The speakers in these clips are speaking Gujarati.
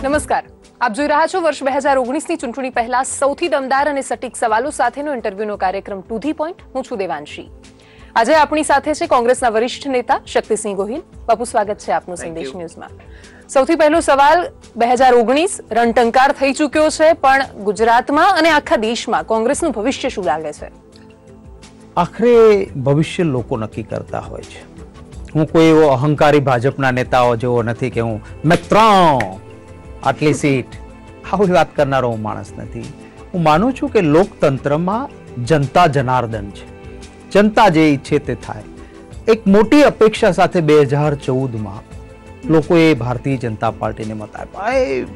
નમસ્કાર, આપ જોઈ રહ્યા છો વર્ષ 2019ની ચૂંટણી પહેલા સૌથી દમદાર અને સટીક સવાલો સાથેનો ઇન્ટરવ્યુનો કાર્યક્રમ ટુ ધી પોઈન્ટ. હું છું દેવાંશી. આજે આપણી સાથે છે કોંગ્રેસના વરિષ્ઠ નેતા શક્તિસિંહ ગોહિલ. બાપુ, સ્વાગત છે આપનું સંદેશ ન્યૂઝમાં. સૌથી પહેલો સવાલ, 2019 રણટંકાર થઈ ચૂક્યો છે, પણ ગુજરાતમાં અને આખા દેશમાં કોંગ્રેસનું ભવિષ્ય શું લાગે છે? આખરે ભવિષ્ય લોકો નક્કી કરતા હોય છે. હું કોઈ એવો અહંકારી ભાજપના નેતાઓ જેવો નથી કે હું આટલી સીટ આવી વાત કરનારો હું માણસ નથી. હું માનું છું કે લોકતંત્રમાં જનતા જનાર્દન છે. જનતા જે ઈચ્છે તે થાય. એક મોટી અપેક્ષા સાથે 2014માં લોકોએ ભારતીય જનતા પાર્ટીને મત આપ્યા.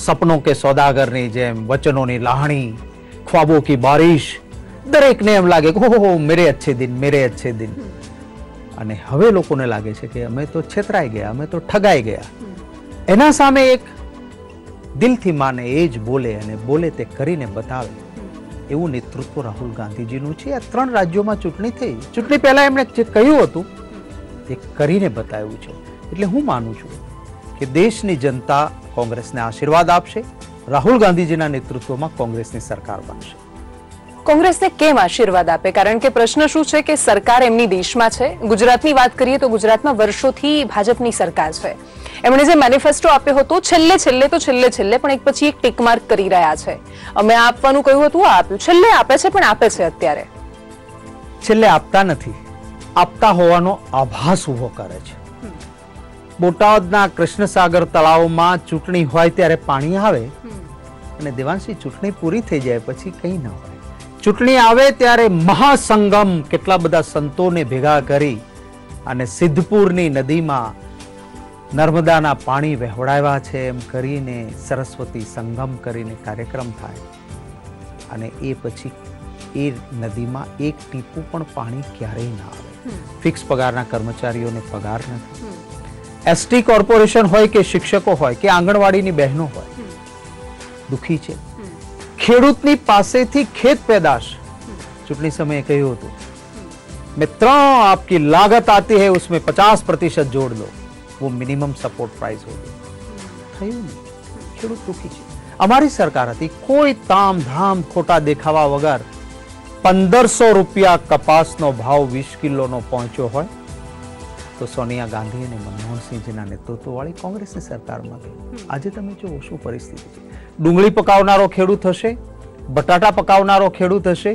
સપનો કે સોદાગરની જેમ વચનોની લાહણી, ખ્વાબો કી બારિશ, દરેકને એમ લાગે કે ઓહો મેરે અચ્છે દિન, મેરે અચ્છે દિન. અને હવે લોકોને લાગે છે કે અમે તો છેતરાઈ ગયા, અમે તો ઠગાઈ ગયા. એના સામે એક દિલથી માને એ જ બોલે અને બોલે તે કરીને બતાવે એવું નેતૃત્વ રાહુલ ગાંધીજીનું છે. આ 3 રાજ્યોમાં ચૂંટણી થઈ. ચૂંટણી પહેલા એમણે જે કહ્યું હતું તે કરીને બતાવ્યું છે. એટલે હું માનું છું કે દેશની જનતા કોંગ્રેસને આશીર્વાદ આપશે. રાહુલ ગાંધીજીના નેતૃત્વમાં કોંગ્રેસની સરકાર બનશે. કોંગ્રેસને કેમ આશીર્વાદ આપે? કારણ કે પ્રશ્ન શું છે કે સરકાર એમની દેશમાં છે. ગુજરાતની વાત કરીએ તો ગુજરાતમાં વર્ષોથી ભાજપની સરકાર છે. એમણે જે મેનિફેસ્ટો આપ્યો હતો છેલ્લે પણ એક પછી એક ટીક માર્ક કરી રહ્યા છે. અમે આપવાનું કહ્યું હતું, આપ્યું. છેલ્લે આપે છે, પણ આપે છે અત્યારે. છેલ્લે આપતા નથી, આપતા હોવાનો આભાસ ઉભો કરે છે. બોટાદના કૃષ્ણસાગર તળાવમાં ચૂંટણી હોય ત્યારે પાણી આવે અને દેવાંશી ચૂંટણી પૂરી થઈ જાય પછી કંઈ ન હોય. ચૂંટણી આવે ત્યારે મહાસંગમ કેટલા બધા સંતોને ભેગા કરી અને સિદ્ધપુરની નદીમાં નર્મદાના પાણી વહેવડાવ્યા છે એમ કરીને સરસ્વતી સંગમ કરીને કાર્યક્રમ થાય અને એ પછી એ નદીમાં એક ટીપું પણ પાણી ક્યારેય ના આવે. ફિક્સ પગારના કર્મચારીઓને પગાર નથી. એસટી કોર્પોરેશન હોય કે શિક્ષકો હોય કે આંગણવાડીની બહેનો હોય દુખી છે. ખેડૂતની પાસેથી ખેત પેદાશ ચૂંટણી સમયે કહ્યું હતું મિત્ર આપકી લાગત આતી है उसमें 50% जोड़ दो, वो मिनिमम सपोर्ट प्राइस होगी. થયું નહીં. ખેડૂત દુખી છે. અમારી સરકાર હતી, કોઈ તામ ધામ ખોટા દેખાવા વગર 1500 રૂપિયા કપાસનો ભાવ 20 કિલોનો પહોંચ્યો હોય તો સોનિયા ગાંધી અને મનમોહનસિંહજીના નેતૃત્વવાળી કોંગ્રેસની સરકારમાં ગઈ. આજે તમે જુઓ શું પરિસ્થિતિ છે. ડુંગળી પકાવનારો ખેડૂત હશે, બટાટા પકાવનારો ખેડૂત હશે,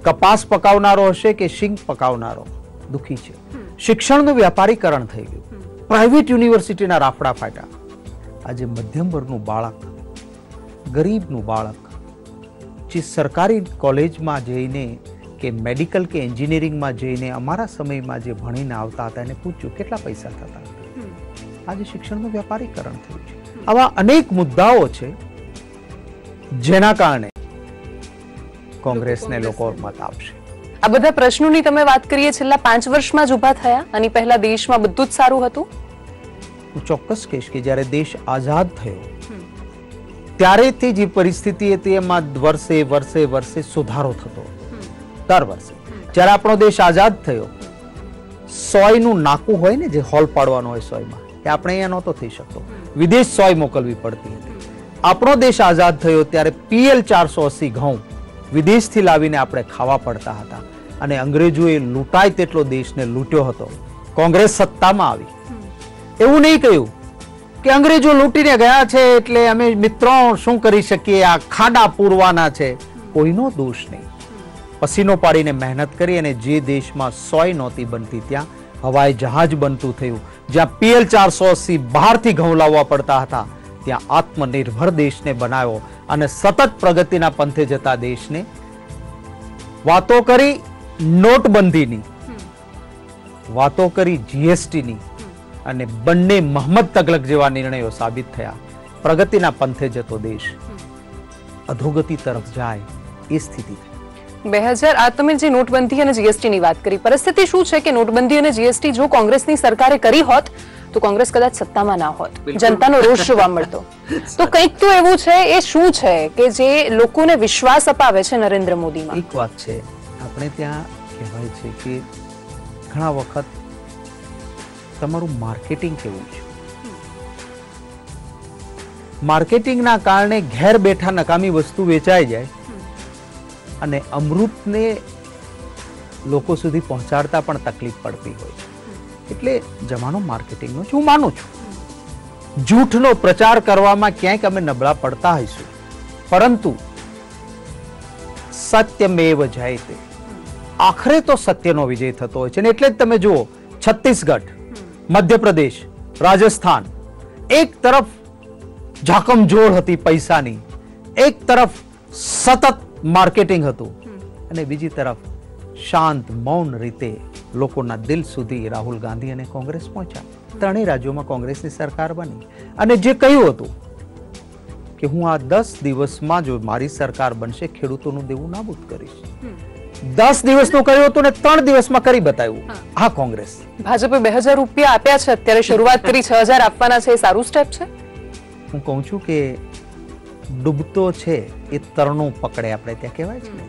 કપાસ પકાવનારો હશે કે શીંગ પકાવનારો દુખી છે. શિક્ષણનું વ્યાપારીકરણ થઈ ગયું. પ્રાઇવેટ યુનિવર્સિટીના રાફડા ફાટ્યા. આજે મધ્યમ વર્ગનું બાળક, ગરીબનું બાળક જે સરકારી કોલેજમાં જઈને કે મેડિકલ કે એન્જિનિયરિંગમાં જઈને અમારા સમયમાં જે ભણીને આવતા હતા એને પૂછ્યું કેટલા પૈસા થતા હતા. આજે શિક્ષણનું વ્યાપારીકરણ થયું છે. આવા અનેક મુદ્દાઓ છે જેના કારણે કોંગ્રેસને લોકો મત આપશે. આ બધા પ્રશ્નોની તમે વાત કરીએ છેલ્લા 5 વર્ષમાં જ ઉભા થયા અને પહેલા દેશમાં બધું જ સારું હતું. હું ચોક્કસ કહીશ કે જ્યારે દેશ આઝાદ થયો ત્યારેથી જે પરિસ્થિતિ હતી એમાં વર્ષે સુધારો થતો દર વર્ષે. જ્યારે આપણો દેશ આઝાદ થયો, સોયનું નાકું હોય ને જે હોલ પાડવાનો હોય સોયમાં, એ આપણે અહીંયા નહોતો થઈ શકતો. વિદેશ સોય મોકલવી પડતી હતી. આપણો દેશ આઝાદ થયો ત્યારે PL 480 ઘઉં વિદેશથી લાવીને આપણે ખાવા પડતા હતા અને અંગ્રેજોએ લૂંટાય તેટલો દેશને લૂંટ્યો હતો. કોંગ્રેસ સત્તામાં આવી. એવું નહીં કહ્યું કે અંગ્રેજો લૂંટીને ગયા છે એટલે અમે મિત્રો શું કરી શકીએ, આ ખાડા પૂરવાના છે. કોઈનો દોષ નહીં. પસીનો પાડીને મહેનત કરી અને જે દેશમાં સોય નહોતી બનતી ત્યાં હવાઈ જહાજ બનતું થયું. જ્યાં PL 480 બહારથી ઘઉં લાવવા પડતા હતા ત્યાં આત્મનિર્ભર દેશને બનાવ્યો અને સતત પ્રગતિના પંથે જતા દેશને વાતો કરી નોટબંધીની, વાતો કરી GSTની અને બંને મહમ્મદ તગલક જેવા નિર્ણયો સાબિત થયા. પ્રગતિના પંથે જતો દેશ અધોગતિ તરફ જાય એ સ્થિતિ થઈ. 2000 આ તમે જે નોટબંધી અને GST ની વાત કરી, પરિસ્થિતિ શું છે કે નોટબંધી અને GST જો કોંગ્રેસની સરકારે કરી હોત તો કોંગ્રેસ કદાચ સત્તામાં ના હોત. જનતાનો રોષ જોવા મળતો. તો કંઈક તો એવું છે, એ શું છે કે જે લોકોને વિશ્વાસ અપાવે છે નરેન્દ્ર મોદીમાં? એક વાત છે, આપણે ત્યાં કહેવાય છે કે ઘણા વખત તમારું માર્કેટિંગ કેવું છે. માર્કેટિંગના કારણે ઘેર બેઠા નકામી વસ્તુ વેચાઈ જાય અને અમૃતને લોકો સુધી પહોંચાડતા પણ તકલીફ પડતી હોય છે. એટલે જમાનો માર્કેટિંગનો હું માનું છું. જૂઠનો પ્રચાર કરવામાં ક્યાંક અમે નબળા પડતા હોઈશું, પરંતુ સત્યમેવ જયતે, આખરે તો સત્યનો વિજય થતો હોય છે. અને એટલે જ તમે જુઓ, છત્તીસગઢ, મધ્યપ્રદેશ, રાજસ્થાન, એક તરફ ઝાકમઝોળ હતી પૈસાની, એક તરફ સતત માર્કેટિંગ હતું, અને બીજી તરફ શાંત મૌન રીતે લોકોના દિલ સુધી રાહુલ ગાંધી અને કોંગ્રેસ પહોંચ્યા. ત્રણેય રાજ્યોમાં કોંગ્રેસની સરકાર બની અને જે કહ્યું હતું કે હું આ 10 દિવસમાં જો મારી સરકાર બનશે ખેડૂતોનું દેવું નાબૂદ કરીશ, 10 દિવસનું કહ્યું હતું ને 3 દિવસમાં કરી બતાવ્યું. આ કોંગ્રેસ. ભાજપે 2000 રૂપિયા આપ્યા છે, અત્યારે શરૂઆત કરી 6000 આપવાના છે, એ સારું સ્ટેપ છે. હું કહું છું કે ડૂબતો છે એ તરણું પકડે, આપણે ત્યાં કહેવાય છે ને.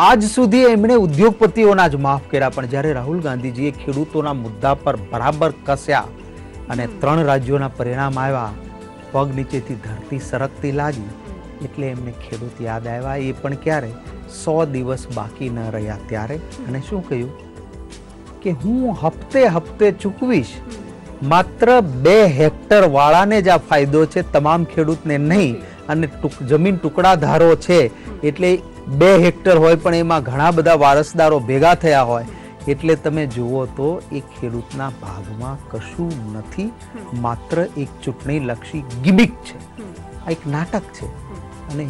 આજ સુધી એમણે ઉદ્યોગપતિઓના જ માફ કર્યા, પણ જ્યારે રાહુલ ગાંધીજીએ ખેડૂતોના મુદ્દા પર બરાબર કસ્યા અને 3 રાજ્યોના પરિણામ આવ્યા, પગ નીચેથી ધરતી સરકતી લાગી, એટલે એમને ખેડૂત યાદ આવ્યા. એ પણ ક્યારે? 100 દિવસ બાકી ન રહ્યા ત્યારે. અને શું કહ્યું કે હું હપ્તે હપ્તે ચૂકવીશ, માત્ર 2 હેક્ટર વાળાને જ આ ફાયદો છે, તમામ ખેડૂતને નહીં. અને જમીન ટુકડાધારો છે, એટલે 2 હેક્ટર હોય પણ એમાં ઘણા બધા વારસદારો ભેગા થયા હોય, એટલે તમે જુઓ તો એ ખેડૂતના ભાગમાં કશું નથી, માત્ર એક ચૂંટણીલક્ષી ગિમિક છે. આ એક નાટક છે. અને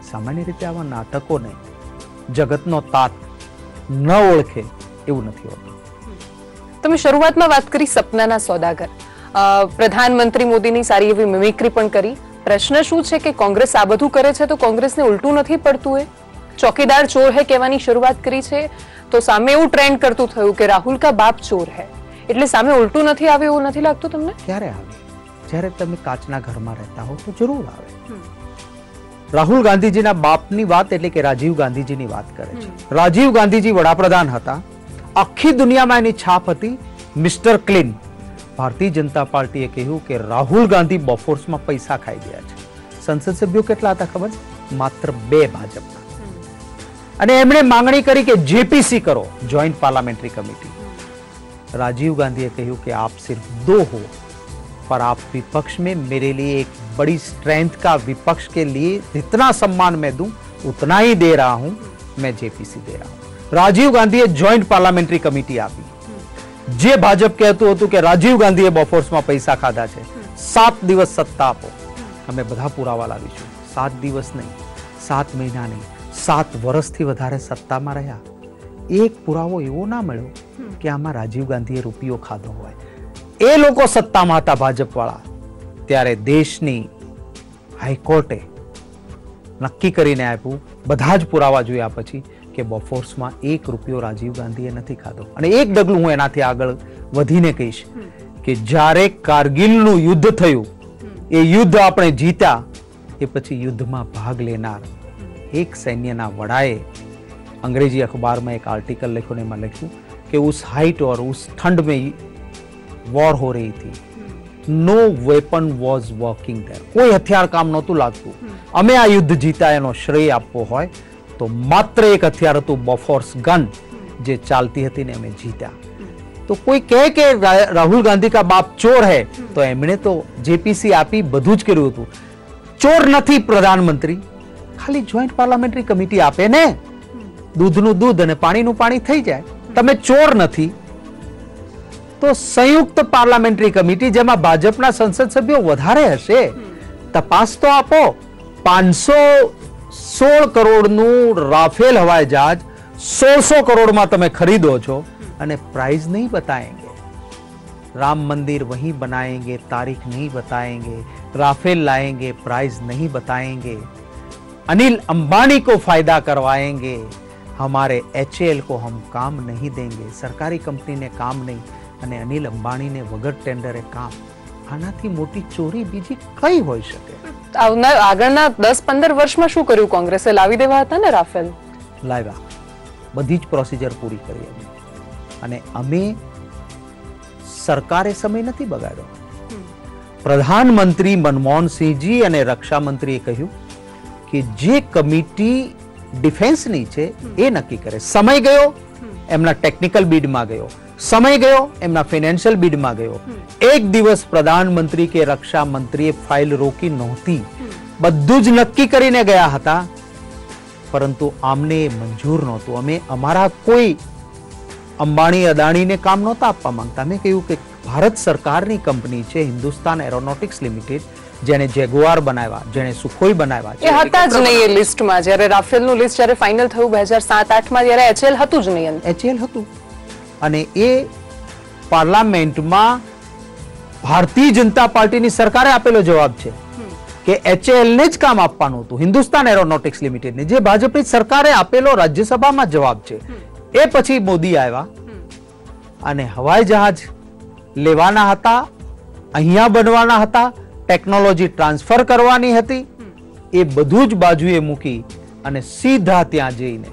સામાન્ય રીતે આવા નાટકોને જગતનો તાત ન ઓળખે એવું નથી હોતું. તમે શરૂઆતમાં વાત કરી સપનાના સોદાગર, પ્રધાનમંત્રી મોદીની સારી એવી મિમિક્રી પણ કરી. પ્રશ્ન શું છે કે કોંગ્રેસ આ બધું કરે છે તો કોંગ્રેસને ઉલટું નથી પડતું? એ ચોકીદાર ચોર હે કહેવાની શરૂઆત કરી છે, તો સામે એવું ટ્રેન્ડ કરતું થયું કે રાહુલ કા બાપ ચોર હે, એટલે સામે ઉલટું નથી આવે એવું નથી લાગતું તમને? ક્યારે આવે? જ્યારે તમે કાચના ઘરમાં રહેતા હો તો જરૂર આવે. રાહુલ ગાંધીજીના બાપની વાત એટલે કે રાજીવ ગાંધીજીની વાત કરે છે. રાજીવ ગાંધીજી વડાપ્રધાન હતા, આખી દુનિયામાં એની છાપ હતી, મિસ્ટર ક્લીન. ભારતીય જનતા પાર્ટીએ કહ્યું કે રાહુલ ગાંધી બોફોર્સમાં પૈસા ખાઈ ગયા છે. સંસદ સભ્યો કેટલા હતા ખબર? માત્ર 2 ભાજપના. અને એમણે માંગણી કરી કે जेपीसी કરો, joint parliamentary committee. Rajiv Gandhi ने कहा कि आप सिर्फ 2 हो, पर आप विपक्ष में मेरे लिए एक बड़ी स्ट्रेंथ का, विपक्ष के लिए जितना सम्मान मैं दूं उतना ही दे रहा हूं, मैं जेपीसी दे रहा हूं. राजीव गांधीए ज्वाइंट पार्लियामेंट्री कमिटी आपी. જે ભાજપ કહેતું હતું કે રાજીવ ગાંધીએ બોફોર્સમાં પૈસા ખાધા છે, 7 દિવસ સત્તા આપો, અમે બધા પુરાવા લાવીશું. 7 દિવસ નહીં, 7 મહિના નહીં, 7 વર્ષથી વધારે સત્તામાં રહ્યા, એક પુરાવો એવો ના મળ્યો કે આમાં રાજીવ ગાંધીએ રૂપિયો ખાધો હોય. એ લોકો સત્તામાં હતા ભાજપ વાળા, ત્યારે દેશની હાઈકોર્ટે નક્કી કરીને આપ્યું, બધા જ પુરાવા જોયા પછી, કે બોફોર્સમાં 1 રૂપિયો રાજીવ ગાંધીએ નથી ખાધો. અને એક ડગલું હું એનાથી આગળ વધીને કહીશ કે જ્યારે કારગિલનું યુદ્ધ થયું, એ યુદ્ધ આપણે જીત્યા, એ પછી યુદ્ધમાં ભાગ લેનાર એક સૈન્યના વડાએ અંગ્રેજી અખબારમાં એક આર્ટિકલ લખ્યું, એમાં લખ્યું કે ઉસ हाइट और उस ठंड में वॉर हो रही थी, no weapon was working there. કોઈ હથિયાર કામ નહોતું લાગતું. અમે આ યુદ્ધ જીતા એનો શ્રેય આપવો હોય તો માત્ર એક હથિયાર હતું, બોફોર્સ ગન, જે ચાલતી હતી ને અમે જીત્યા. તો કોઈ કહે કે રાહુલ ગાંધી કા બાપ ચોર હે, તો એમણે તો જેપીસી આપી, બધું જ કર્યું હતું. ચોર નથી પ્રધાનમંત્રી, ખાલી જોઈન્ટ પાર્લામેન્ટરી કમિટી આપે ને, દૂધનું દૂધ અને પાણીનું પાણી થઈ જાય. તમે ચોર નથી તો સંયુક્ત પાર્લામેન્ટરી કમિટી, જેમાં ભાજપના સંસદ સભ્યો વધારે હશે, તપાસ તો આપો. 516 કરોડનું રાફેલ હવાઈ જહાજ 1600 કરોડમાં તમે ખરીદો છો અને પ્રાઇસ નહીં બતાएंगे. राम मंदिर वहीं बनाएंगे, तारीख नहीं बताएंगे. राफेल लाएंगे, प्राइस नहीं बताएंगे. अनिल अंबानी को फायदा करवाएंगे. हमारे HAL को हम काम नहीं देंगे. सरकारी कंपनी ने काम नहीं અને અનિલ અંબાણીને વગર ટેન્ડરે કામ. આનાથી મોટી ચોરી બીજી કઈ હોઈ શકે? આગળના 10-15 વર્ષમાં શું કર્યું કોંગ્રેસે? લાવી દેવા હતા ને રાફેલ. લાવ્યા, બધી જ પ્રોસિજર પૂરી કરી અમે. અને અમે સરકારે સમય નથી બગાડ્યો. પ્રધાનમંત્રી મનમોહનસિંહજી અને રક્ષા મંત્રીએ કહ્યું કે જે કમિટી ડિફેન્સની છે એ નક્કી કરે. સમય ગયો એમના ટેકનિકલ બીડમાં ગયો, સમય ગયો એમના ફાઇનાન્શિયલ બીડમાં ગયો. એક દિવસ પ્રધાનમંત્રી કે રક્ષા મંત્રીએ ફાઇલ રોકી નહોતી. બધું જ નક્કી કરીને ગયા હતા, પરંતુ આમને મંજૂર નહોતું. અમે અમારા કોઈ અંબાણી અદાણીને કામ નહોતા આપવા માંગતા. મેં કહ્યું કે ભારત સરકારની કંપની છે હિન્દુસ્તાન એરોનોટિક્સ લિમિટેડ, જેને જેગુઆર બનાવ્યા, જેને સુખોઈ બનાવ્યા છે, એ હતા જ નહીં એ લિસ્ટમાં. જ્યારે રાફેલનું લિસ્ટ જ્યારે ફાઇનલ થયું 2007-8માં, ત્યારે એચએલ હતું જ નહીં. એચએલ હતું. અને એ પાર્લામેન્ટમાં ભારતીય જનતા પાર્ટીની સરકારે આપેલો જવાબ છે કે એચએલ ને જ કામ આપવાનું હતું, હિન્દુસ્તાન એરોનોટિક્સ લિમિટેડને, જે ભાજપની સરકારે આપેલો રાજ્યસભામાં જવાબ છે. એ પછી મોદી આવ્યા અને હવાઈ જહાજ લેવાના હતા, અહીંયા બનવાના હતા, ટેકનોલોજી ટ્રાન્સફર કરવાની હતી. એ બધું જ બાજુએ મૂકી અને સીધા ત્યાં જઈને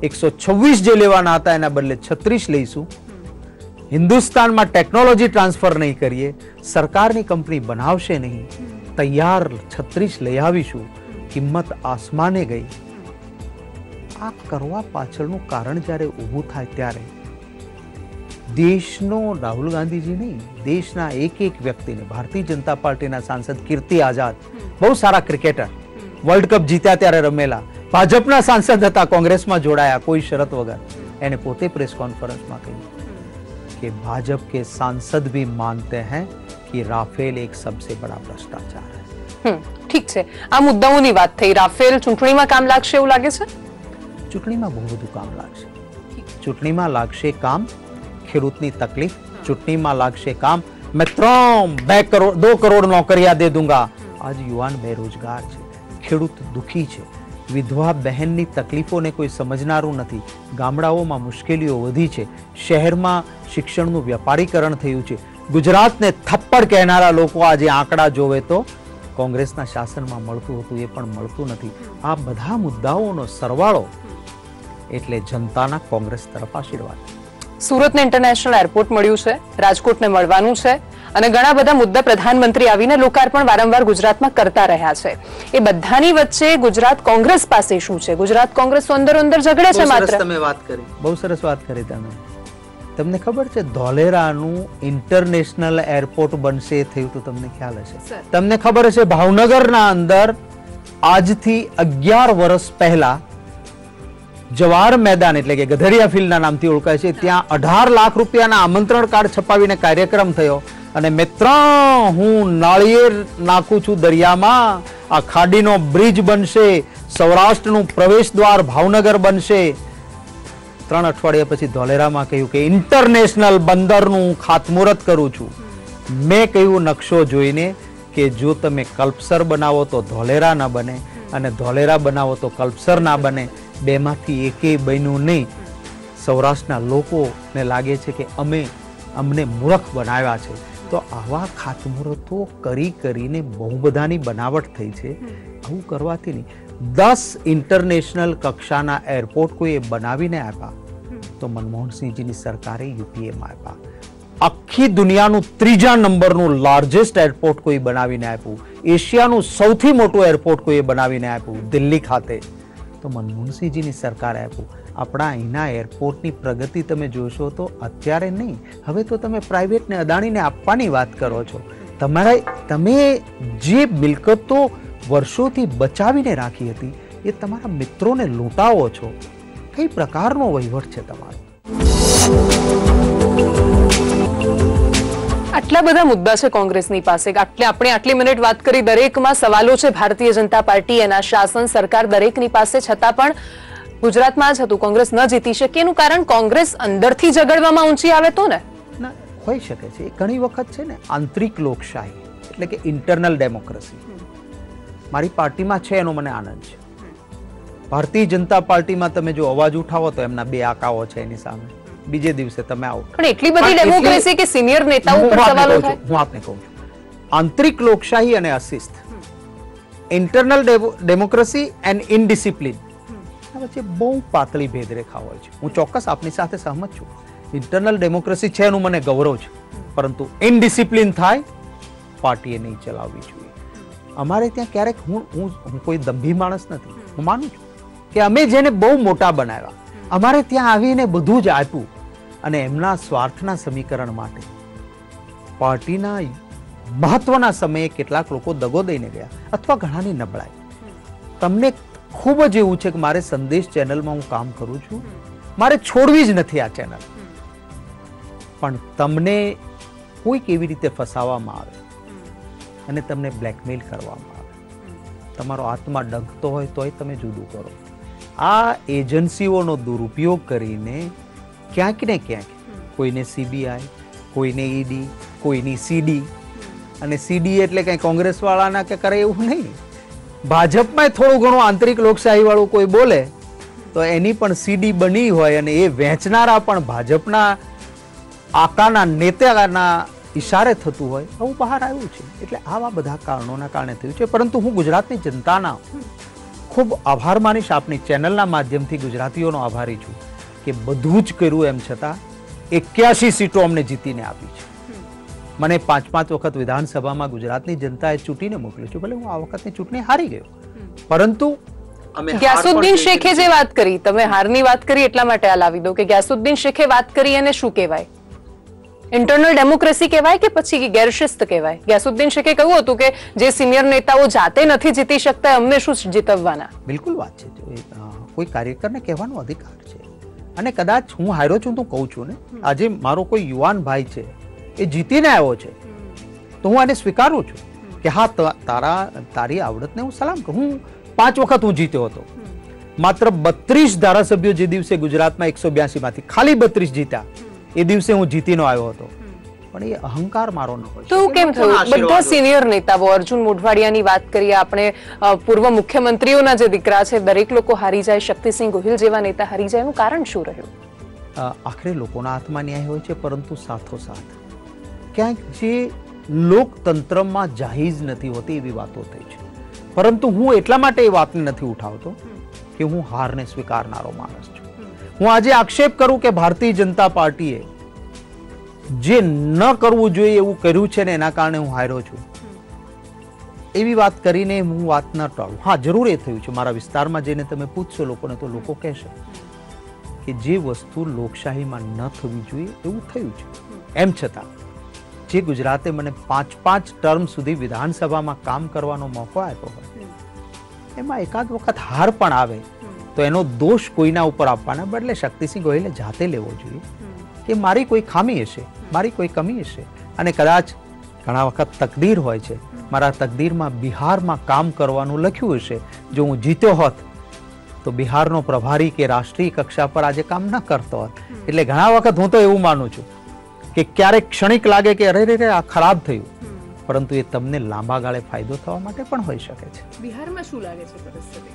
126 જે લેવાના હતા એના બદલે 36 લઈશું, હિન્દુસ્તાનમાં ટેકનોલોજી ટ્રાન્સફર નહીં કરીએ, સરકારની કંપની બનાવશે નહીં, તૈયાર 36 લઈ આવીશું. કિંમત આસમાને ગઈ. આ કરવા પાછળનું કારણ જ્યારે ઊભું થાય ત્યારે દેશનો રાહુલ ગાંધીજી નહીં, દેશના એક એક વ્યક્તિને, ભારતીય જનતા પાર્ટીના સાંસદ કીર્તિ આઝાદ, બહુ સારા ક્રિકેટર, વર્લ્ડ કપ જીત્યા ત્યારે રમેલા, ભાજપના સાંસદ હતા, કોંગ્રેસમાં જોડાયા કોઈ શરત વગર. એને પોતે પ્રેસ કોન્ફરન્સમાં કહ્યું કે ભાજપ કે સાંસદ भी मानते हैं कि राफेल एक सबसे बड़ा भ्रष्टाचार है. ઠીક છે, આ મુદ્દાઓની વાત થઈ. રાફેલ ચૂંટણીમાં કામ લાગશે એવું લાગે છે? ચૂંટણીમાં બહુ બધું કામ લાગશે. ચૂંટણીમાં લાગશે કામ ખેડૂતની તકલીફ, ચૂંટણીમાં લાગશે કામ मैं 2 करोड़ नौकरियां दे दूंगा. आज युवान बेरोजगार છે, ખેડૂત દુખી છે, વિધવા બહેનની તકલીફોને કોઈ સમજનારું નથી, ગામડાઓમાં મુશ્કેલીઓ વધી છે, શહેરમાં શિક્ષણનું વ્યાપારીકરણ થયું છે, ગુજરાતને થપ્પડ કહેનારા લોકો આજે આંકડા જોવે તો કોંગ્રેસના શાસનમાં મળતું હતું એ પણ મળતું નથી. આ બધા મુદ્દાઓનો સરવાળો એટલે જનતાના કોંગ્રેસ તરફ આશીર્વાદ. સુરતને ઇન્ટરનેશનલ એરપોર્ટ મળ્યું છે, રાજકોટને મળવાનું છે, અને ઘણા બધા મુદ્દા પ્રધાનમંત્રી આવીને લોકાર્પણ વારંવાર ગુજરાતમાં કરતા રહ્યા છે. એ બધાની વચ્ચે ગુજરાત કોંગ્રેસ પાસે શું છે? ગુજરાત કોંગ્રેસ અંદર ઝઘડે છે માત્ર. તમે વાત કરી, બહુ સરસ વાત કરી તમે. તમને ખબર છે ધોલેરાનું ઇન્ટરનેશનલ એરપોર્ટ બનશે થયું તો તમને ખ્યાલ હશે. તમને ખબર હશે ભાવનગરના અંદર આજથી 11 વર્ષ પહેલા જવાહર મેદાન એટલે કે ગધેડિયા ફિલ્ડના નામથી ઓળખાય છે, ત્યાં 18 લાખ રૂપિયાના આમંત્રણ કાર્ડ છપાવીને કાર્યક્રમ થયો. અને મિત્ર, હું નાળિયેર નાખું છું દરિયામાં, આ ખાડીનો બ્રિજ બનશે, સૌરાષ્ટ્રનું પ્રવેશ દ્વાર ભાવનગર બનશે. 3 અઠવાડિયા પછી ધોલેરામાં કહ્યું કે ઇન્ટરનેશનલ બંદરનું ખાતમુહૂર્ત કરું છું. મેં કહ્યું નકશો જોઈને કે જો તમે કલ્પસર બનાવો તો ધોલેરા ના બને, અને ધોલેરા બનાવો તો કલ્પસર ના બને. બેમાંથી એકેય બન્યું નહીં. સૌરાષ્ટ્રના લોકોને લાગે છે કે અમને મૂર્ખ બનાવ્યા છે. તો આવા ખાતમુહૂર્તો કરીને બહુ બધાની બનાવટ થઈ છે. આવું કરવાથી નહીં. 10 ઇન્ટરનેશનલ કક્ષાના એરપોર્ટ કોઈએ બનાવીને આપ્યા તો મનમોહનસિંહજીની સરકારે યુપીએમાં આપ્યા. આખી દુનિયાનું 3જા નંબરનું લાર્જેસ્ટ એરપોર્ટ કોઈ બનાવીને આપ્યું. એશિયાનું સૌથી મોટું એરપોર્ટ કોઈએ બનાવીને આપ્યું દિલ્હી ખાતે, તો મનમોહનસિંહજીની સરકારે આપ્યું. આપણા અહીંના એરપોર્ટની પ્રગતિ તમે જોશો તો અત્યારે નહીં, હવે તો તમે પ્રાઇવેટને અદાણીને આપવાની વાત કરો છો. તમે જે મિલકતો વર્ષોથી બચાવીને રાખી હતી એ તમારા મિત્રોને લૂંટાવો છો. કઈ પ્રકારનો વહીવટ છે તમારો? આટલા બધા મુદ્દા છે કોંગ્રેસની પાસે. આપણે આટલી મિનિટ વાત કરી, દરેકમાં સવાલો છે ભારતીય જનતા પાર્ટી, એના શાસન, સરકાર, દરેકની પાસે. છતાં પણ ગુજરાતમાં જ હતું, કોંગ્રેસ ન જીતી શકે. એનું કારણ કોંગ્રેસ અંદરથી ઝઘડવામાં ઊંચી આવે તો ને હોઈ શકે છે. ઘણી વખત છે ને આંતરિક લોકશાહી એટલે કે ઇન્ટરનલ ડેમોક્રેસી મારી પાર્ટીમાં છે, એનો મને આનંદ છે. ભારતીય જનતા પાર્ટીમાં તમે જો અવાજ ઉઠાવો તો એમના 2 આકાઓ છે એની સામે, બીજે દિવસે તમે આવો. પણ એટલી બધી ડેમોક્રેસી કે સિનિયર નેતાઓ પર સવાલો થાય. હું આપને કહું છું, આંતરિક લોકશાહી અને અશિસ્ત, ઇન્ટરનલ ડેમોક્રેસી એન્ડ ઇનડિસિપ્લિન વચ્ચે બહુ પાતળી ભેદરેખા હોય છે. હું ચોક્કસ આપની સાથે સહમત છું. ઇન્ટરનલ ડેમોક્રેસી છે એનું મને ગૌરવ છે, પરંતુ ઇનડિસિપ્લિન થાય પાર્ટીએ નહીં ચલાવવી જોઈએ. અમારે ત્યાં ક્યારેક હું કોઈ દંભી માણસ નથી. હું માનું છું કે અમે જેને બહુ મોટા બનાવ્યા, અમારે ત્યાં આવીને બધું જ આપ્યું અને એમના સ્વાર્થના સમીકરણ માટે પાર્ટીના મહત્વના સમયે કેટલાક લોકો દગો દઈને ગયા અથવા ઘણાની નબળાઈ. તમને ખૂબ જ એવું છે કે મારે સંદેશ ચેનલમાં હું કામ કરું છું, મારે છોડવી જ નથી આ ચેનલ, પણ તમને કોઈક એવી રીતે ફસાવવામાં આવે અને તમને બ્લેકમેલ કરવામાં આવે, તમારો આત્મા ડંખતો હોય તોય તમે જુદું કરો. આ એજન્સીઓનો દુરુપયોગ કરીને ક્યાંક ને ક્યાંક કોઈને સીબીઆઈ, કોઈને ઈડી, કોઈની સીડી, અને સીડી એટલે કઈ કોંગ્રેસ વાળાના કે કરે એવું નહીં. ભાજપમાં થોડું ઘણું આંતરિક લોકશાહી વાળું કોઈ બોલે તો એની પણ સીડી બની હોય અને એ વેચનારા પણ ભાજપના આકાના નેતાના ઈશારે થતું હોય, આવું બહાર આવ્યું છે. એટલે આવા બધા કારણોના કારણે થયું છે. પરંતુ હું ગુજરાતની જનતાના ખૂબ આભાર માનીશ, આપની ચેનલના માધ્યમથી ગુજરાતીઓનો આભારી છું કે બધું જ કર્યું એમ છતાં 81 સીટો અમને જીતીને આપી છે. મને 5-5 વખત વિધાનસભામાં ગુજરાતની જનતાએ ચૂંટીને મોકલ્યો છું. ભલે હું આ વખતની ચૂંટણી હારી ગયો, પરંતુ ગ્યાસુદ્દીન શેખે જે વાત કરી, તમે હારની વાત કરી એટલા માટે આ લાવી દો કે ગ્યાસુદ્દીન શેખે વાત કરી એને શું કહેવાય? ઇન્ટરનલ ડેમોક્રેસી કહેવાય કે પછી ગેરશિસ્ત કહેવાય? ગ્યાસુદ્દીન શેખે કહ્યું હતું કે જે સિનિયર નેતાઓ જાતે નથી જીતી શકતા અમને શું જીતવવાના. બિલકુલ વાત છે. કોઈ કાર્યકરને કહેવાનો અધિકાર છે અને કદાચ હું હાર્યો છું તો કહું છું ને, આજે મારો કોઈ યુવાન ભાઈ છે એ જીતીને આવ્યો છે તો હું એને સ્વીકારું છું કે હા તારી આવડતને હું સલામ કરું. હું 5 વખત હું જીત્યો હતો, માત્ર 32 ધારાસભ્યો જે દિવસે ગુજરાતમાં 182 માંથી ખાલી 32 જીત્યા એ દિવસે હું જીતીનો આવ્યો હતો. પણ એ અહંકાર મારો ન હોય. તો કેમ થયું? બધા સિનિયર નેતાઓ, અર્જુન મોઢવાડિયાની વાત કરીએ આપણે, પૂર્વ મુખ્યમંત્રીઓના જે દીકરા છે, દરેક લોકો હારી જાય, શક્તિસિંહ ગોહિલ જેવા નેતા હારી જાય, એનું કારણ શું રહ્યું? આખરે લોકોના હાથમાં ન્યાય હોય છે, પરંતુ સાથોસાથ ક્યાંક જે લોકતંત્રમાં જાહીજ નથી હોતી એવી વાતો થઈ છે. પરંતુ હું એટલા માટે એ વાતને નથી ઉઠાવતો કે હું હારને સ્વીકારનારો માણસ છું. હું આજે આક્ષેપ કરું કે ભારતીય જનતા પાર્ટીએ જે ન કરવું જોઈએ એવું કર્યું છે ને એના કારણે હું હાર્યો છું, એવી વાત કરીને હું વાત ન ટાળું. હા, જરૂર એ થયું છે. મારા વિસ્તારમાં જઈને તમે પૂછશો લોકોને તો લોકો કહેશે કે જે વસ્તુ લોકશાહીમાં ન થવી જોઈએ એવું થયું છે. એમ છતાં જે ગુજરાતે મને 5 ટર્મ સુધી વિધાનસભામાં કામ કરવાનો મોકો આપ્યો હોય, એમાં એકાદ વખત હાર પણ આવે તો એનો દોષ કોઈના ઉપર આપવાના બદલે શક્તિસિંહ ગોહિલે જાતે લેવો જોઈએ કે મારી કોઈ ખામી હશે, મારી કોઈ કમી હશે. અને કદાચ ઘણા વખત તકદીર હોય છે, મારા તકદીરમાં બિહારમાં કામ કરવાનું લખ્યું હશે. જો હું જીત્યો હોત તો બિહારનો પ્રભારી કે રાષ્ટ્રીય કક્ષા પર આજે કામ ન કરતો હોત. એટલે ઘણા વખત હું તો એવું માનું છું કે ક્યારેક ક્ષણિક લાગે કે અરે રે આ ખરાબ થયું, પરંતુ એ તમને લાંબા ગાળે ફાયદો થવા માટે પણ હોઈ શકે છે. બિહારમાં શું લાગે છે પરિસ્થિતિ?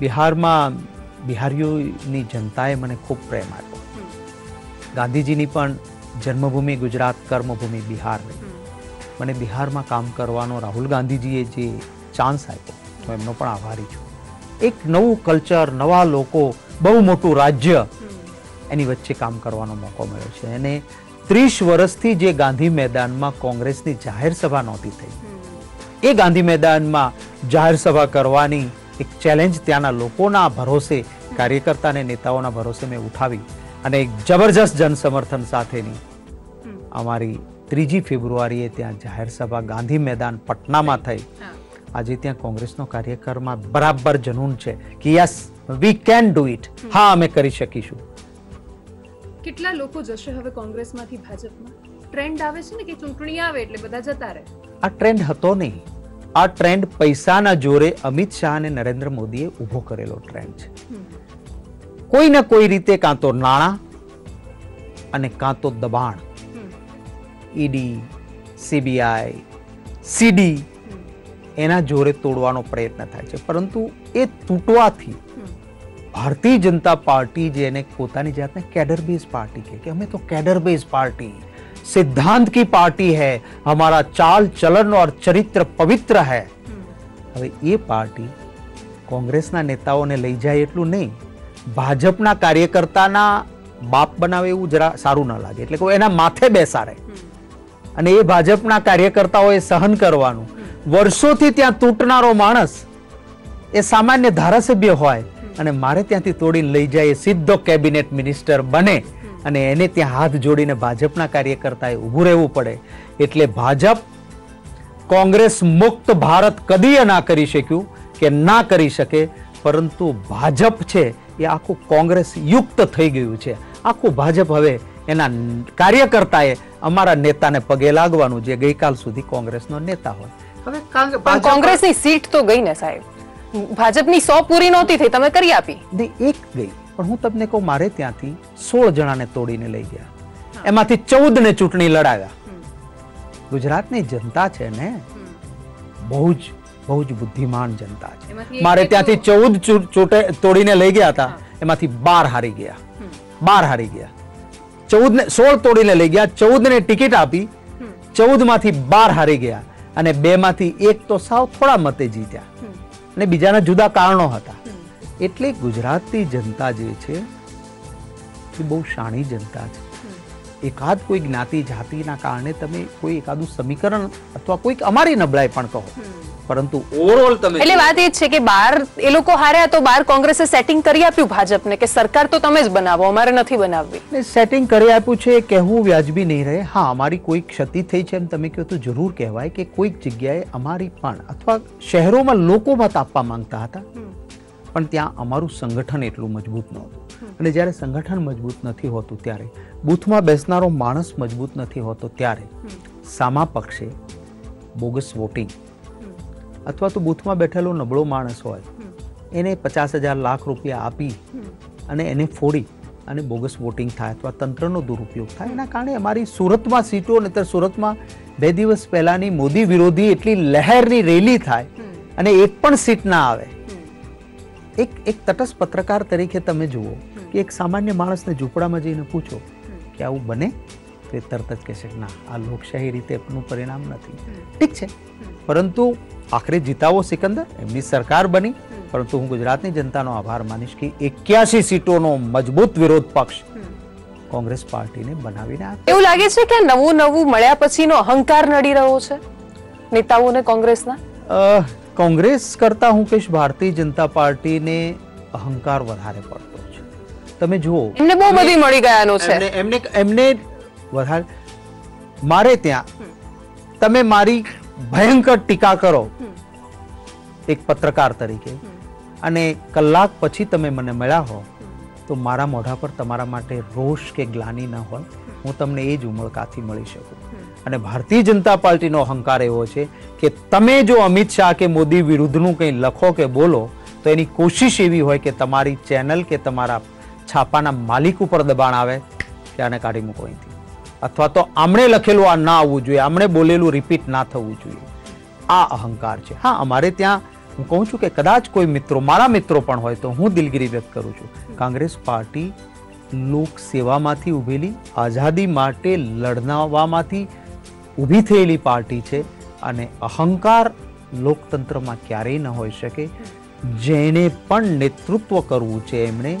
બિહારમાં બિહારીઓની જનતાએ મને ખૂબ પ્રેમ આપ્યો. ગાંધીજીની પણ જન્મભૂમિ ગુજરાત, કર્મભૂમિ બિહાર. મને બિહારમાં કામ કરવાનો રાહુલ ગાંધીજીએ જે ચાન્સ આપ્યો, હું એમનો પણ આભારી છું. એક નવું કલ્ચર, નવા લોકો, બહુ મોટું રાજ્ય, એની વચ્ચે કામ કરવાનો મોકો મળ્યો છે. અને 30 વર્ષથી જે ગાંધી મેદાનમાં કોંગ્રેસની જાહેર સભા નહોતી થઈ, એ ગાંધી મેદાનમાં જાહેર સભા કરવાની એક ચેલેન્જ ત્યાંના લોકોના ભરોસે, કાર્યકર્તા અને નેતાઓના ભરોસે મેં ઉઠાવી અને એક જબરજસ્ત જનસમર્થન સાથેની અમારી 3 ફેબ્રુઆરીએ ત્યાં જાહેર સભા ગાંધી મેદાન પટનામાં થઈ. આજે ત્યાં કોંગ્રેસનો કાર્યકરમાં બરાબર જનૂન છે કે yes we can do it. હા, અમે કરી શકીશું. કેટલા લોકો જશે હવે કોંગ્રેસમાંથી ભાજપમાં? ટ્રેન્ડ આવે છે ને કે ચૂંટણી આવે એટલે બધા જતા રહે. આ ટ્રેન્ડ હતો નહીં. આ ટ્રેન્ડ પૈસાના જોરે અમિત શાહ અને નરેન્દ્ર મોદીએ ઉભો કરેલો ટ્રેન્ડ છે. કોઈ ને કોઈ રીતે કાં તો નાણાં અને કાં તો દબાણ, ઈડી, સીબીઆઈ, સીડી, એના જોરે તોડવાનો પ્રયત્ન થાય છે. પરંતુ એ તૂટવાથી ભારતીય જનતા પાર્ટી જેને પોતાની જાતને કેડર બેઝ પાર્ટી કહે કે અમે તો કેડર બેઝ પાर्टी, सिद्धांत की पार्टी है, हमारा चाल चलन और चरित्र पवित्र है. હવે એ પાર્ટી કોંગ્રેસના નેતાઓને લઈ જાય એટલું નહીં, ભાજપના કાર્યકર્તાના બાપ બનાવે એવું જરા સારું ન લાગે. એટલે કોઈ એના માથે બેસાડે અને એ ભાજપના કાર્યકર્તાઓએ સહન કરવાનું. વર્ષોથી ત્યાં તૂટનારો માણસ એ સામાન્ય ધારાસભ્ય હોય અને મારે ત્યાંથી તોડીને લઈ જાય, સીધો કેબિનેટ મિનિસ્ટર બને અને એને ત્યાં હાથ જોડીને ભાજપના કાર્યકર્તાએ ઊભું રહેવું પડે. એટલે ભાજપ કોંગ્રેસ મુક્ત ભારત કદી ના કરી શક્યું કે ના કરી શકે, પરંતુ ભાજપ છે એ આખું કોંગ્રેસ યુક્ત થઈ ગયું છે. આખું ભાજપ હવે એના કાર્યકર્તાએ અમારા નેતાને પગે લાગવાનું, જે ગઈકાલ સુધી કોંગ્રેસનો નેતા હોય. હવે કોંગ્રેસની સીટ તો ગઈ ને સાહેબ, ભાજપની 100 પૂરી નહોતી થઈ, તમે કરી આપી. એક ગઈ, પણ હું તમને કહું, મારે ત્યાંથી 16 જણાને તોડીને લઈ ગયા, એમાંથી 14 ને ચૂંટણી લડાવ્યા. ગુજરાતની જનતા છે ને બહુ જ બુદ્ધિમાન જનતા છે. મારે ત્યાંથી 14 તોડીને લઈ ગયા હતા, એમાંથી 12 હારી ગયા. 12 હારી ગયા, 16 તોડીને લઈ ગયા, 14 ને ટિકિટ આપી, 14 માંથી 12 હારી ગયા અને 2 માંથી 1 તો સાવ થોડા મતે જીત્યા અને બીજાના જુદા કારણો હતા. એટલે ગુજરાતની જનતા જે છે એ બહુ શાણી જનતા છે. એકાદ કોઈ જ્ઞાતિ જાતિના કારણે તમે કોઈ એકાદું સમીકરણ અથવા કોઈક અમારી નબળાઈ પણ કહો, પરંતુ ઓવરઓલ તમે એટલે વાત એ છે કે બાર એ લોકો હાર્યા તો બાર કોંગ્રેસે સેટિંગ કરી આપ્યું ભાજપને કે સરકાર તો તમે જ બનાવો, અમારે નથી બનાવવી. સેટિંગ કરી આપ્યું છે કહેવું વ્યાજબી નહીં રહે. હા, અમારી કોઈ ક્ષતિ થઈ છે એમ તમે કહો તો જરૂર કહેવાય કે કોઈક જગ્યાએ અમારી પણ અથવા શહેરોમાં લોકો મત આપવા માંગતા હતા, પણ ત્યાં અમારું સંગઠન એટલું મજબૂત નહોતું. અને જ્યારે સંગઠન મજબૂત નથી હોતું ત્યારે, બૂથમાં બેસનારો માણસ મજબૂત નથી હોતો ત્યારે સામા પક્ષે બોગસ વોટિંગ અથવા તો બૂથમાં બેઠેલો નબળો માણસ હોય એને 50,000 લાખ રૂપિયા આપી અને એને ફોડી અને બોગસ વોટિંગ થાય અથવા તંત્રનો દુરુપયોગ થાય. એના કારણે અમારી સુરતમાં સીટો, નહીતર સુરતમાં 2 દિવસ પહેલાની મોદી વિરોધી એટલી લહેરની રેલી થાય અને એક પણ સીટ ના આવે. એક તટસ્થ પત્રકાર તરીકે તમે જુઓ કે એક સામાન્ય માણસને ઝૂંપડામાં જઈને પૂછો કે આવું બને, તો એ તરત જ કહેશે ના, આ લોકશાહી રીતે એનું પરિણામ નથી. ઠીક છે, પરંતુ આખરે જીતાવો સિકંદર, એમની સરકાર બની, પરંતુ હું ગુજરાતની જનતાનો આભાર માનીશ કે 81 સીટોનો મજબૂત વિરોધ પક્ષ કોંગ્રેસ પાર્ટીને બનાવીને આપ્યો. એવું લાગે છે કે નવું મળ્યા પછીનો અહંકાર નડી રહ્યો છે નેતાઓને કોંગ્રેસના? કોંગ્રેસ કરતા હું કહીશ ભારતીય જનતા પાર્ટીને અહંકાર વધારે પડતો છે. તમે જુઓ, એમને બહુ બધી મળી ગયાનો છે. એમને વધારે. મારે ત્યાં તમે મારી ભયંકર ટીકા કરો એક પત્રકાર તરીકે અને કલાક પછી તમે મને મળ્યા હો તો મારા મોઢા પર તમારા માટે રોષ કે ગ્લાનિ ન હોય, હું તમને એ જ ઉમળકાથી મળી શકું. અને ભારતીય જનતા પાર્ટીનો અહંકાર એવો છે કે તમે જો અમિત શાહ કે મોદી વિરુદ્ધનું કંઈ લખો કે બોલો તો એની કોશિશ એવી હોય કે તમારી ચેનલ કે તમારા છાપાના માલિક ઉપર દબાણ આવે કે આને કાઢી મૂકો અહીંથી, અથવા તો આમણે લખેલું આ ના આવવું જોઈએ, આમણે બોલેલું રિપીટ ના થવું જોઈએ. આ અહંકાર છે. હા, અમારે ત્યાં હું કહું છું કે કદાચ કોઈ મિત્રો, મારા મિત્રો પણ હોય તો હું દિલગીરી વ્યક્ત કરું છું, કોંગ્રેસ પાર્ટી લોક સેવામાંથી ઉભેલી, આઝાદી માટે લડનાવામાંથી ઊભી થયેલી પાર્ટી છે અને અહંકાર લોકતંત્રમાં ક્યારેય ન હોઈ શકે. જેને પણ નેતૃત્વ કરવું છે એમણે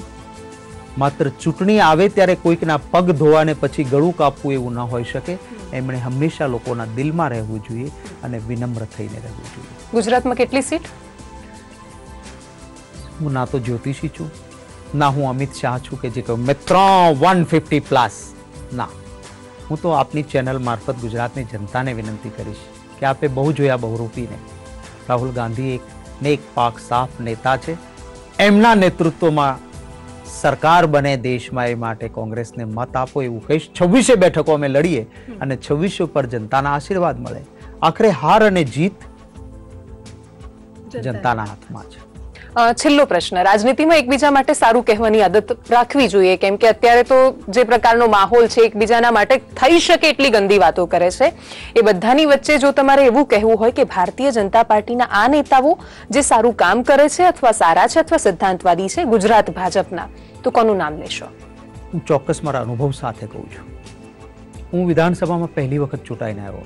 માત્ર ચૂંટણી આવે ત્યારે કોઈકના પગ ધોવાને પછી ગળું કાપવું એવું ન હોઈ શકે. એમણે હંમેશા લોકોના દિલમાં રહેવું જોઈએ અને વિનમ્ર થઈને રહેવું જોઈએ. ગુજરાતમાં કેટલી સીટ? હું ના તો જ્યોતિષી છું, ના હું અમિત શાહ છું કે જે કહું મેં 150 પ્લસ. ના, હું તો આપની ચેનલ મારફત ગુજરાતની જનતાને વિનંતી કરીશ કે આપે બહુ જોયા બહુરૂપીને. રાહુલ ગાંધી એક પાક સાફ નેતા છે, એમના નેતૃત્વમાં સરકાર બને દેશમાં, એ માટે કોંગ્રેસને મત આપો એવું કહીશ. 26 બેઠકો અમે લડીએ અને 26 પર જનતાના આશીર્વાદ મળે. આખરે હાર અને જીત જનતાના હાથમાં છે. છેલ્લો પ્રશ્ન, રાજનીતિમાં એકબીજા માટે સારું કહેવાની આદત રાખવી જોઈએ, કેમ કે અત્યારે તો જે પ્રકારનો માહોલ છે એકબીજાના માટે થઈ શકે એટલી ગંદી વાતો કરે છે. એ બધાની વચ્ચે જો તમારે એવું કહેવું હોય કે ભારતીય જનતા પાર્ટીના આ નેતાઓ જે સારું કામ કરે છે અથવા સારા છે અથવા સિદ્ધાંતવાદી છે ગુજરાત ભાજપના, તો કોનું નામ લેશો? હું ચોક્કસ મારા અનુભવ સાથે કહું છું. હું વિધાનસભામાં પહેલી વખત ચૂંટાઈને આવ્યો,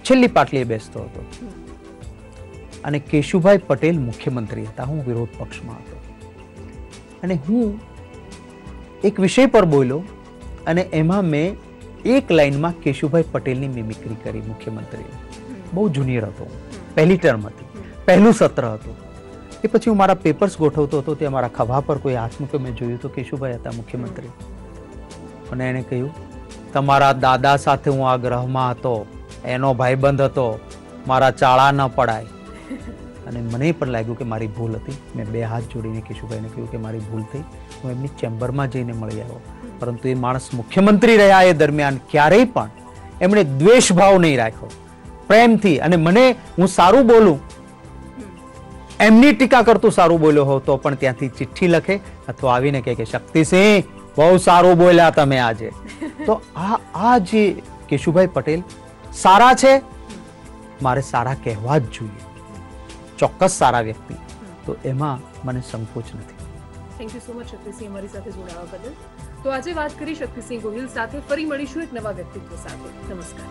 છેલ્લી પાટલીએ બેસતો હતો અને કેશુભાઈ પટેલ મુખ્યમંત્રી હતા, હું વિરોધ પક્ષમાં હતો અને હું એક વિષય પર બોલ્યો અને એમાં મેં એક લાઈનમાં કેશુભાઈ પટેલની મિમિક્રી કરી મુખ્યમંત્રીએ. બહુ જુનિયર હતો, પહેલી ટર્મ હતી, પહેલું સત્ર હતું. એ પછી હું મારા પેપર્સ ગોઠવતો હતો, ત્યાં મારા ખભા પર કોઈ હાથ મૂક્યો, મેં જોયું તો કેશુભાઈ હતા મુખ્યમંત્રી. અને એણે કહ્યું, તમારા દાદા સાથે હું આ ગ્રહમાં હતો, એનો ભાઈબંધ હતો, મારા ચાળા ન પડાય. અને મને પણ લાગ્યું કે મારી ભૂલ હતી. મેં બે હાથ જોડીને કેશુભાઈને કહ્યું કે મારી ભૂલ થઈ, હું એમની ચેમ્બરમાં જઈને મળી આવ્યો. પરંતુ એ માણસ મુખ્યમંત્રી રહ્યા એ દરમિયાન ક્યારેય પણ એમણે દ્વેષ ભાવ નહીં રાખ્યો, પ્રેમથી. અને મને હું સારું બોલું, એમની ટીકા કરતું સારું બોલ્યો હોવ તો પણ ત્યાંથી ચિઠ્ઠી લખે અથવા આવીને કહે કે શક્તિસિંહ બહુ સારું બોલ્યા તમે આજે. તો આ જે કેશુભાઈ પટેલ સારા છે, મારે સારા કહેવા જ જોઈએ, ચોક્કસ સારા વ્યક્તિ. તો એમાં મને સંકોચ નથી. Thank you so much Shaktisinh અમારી સાથે જોડાવા બદલ. તો આજે વાત કરી શક્તિસિંહ ગોહિલ સાથે. ફરી મળીશું એક નવા વ્યક્તિત્વ સાથે. નમસ્કાર.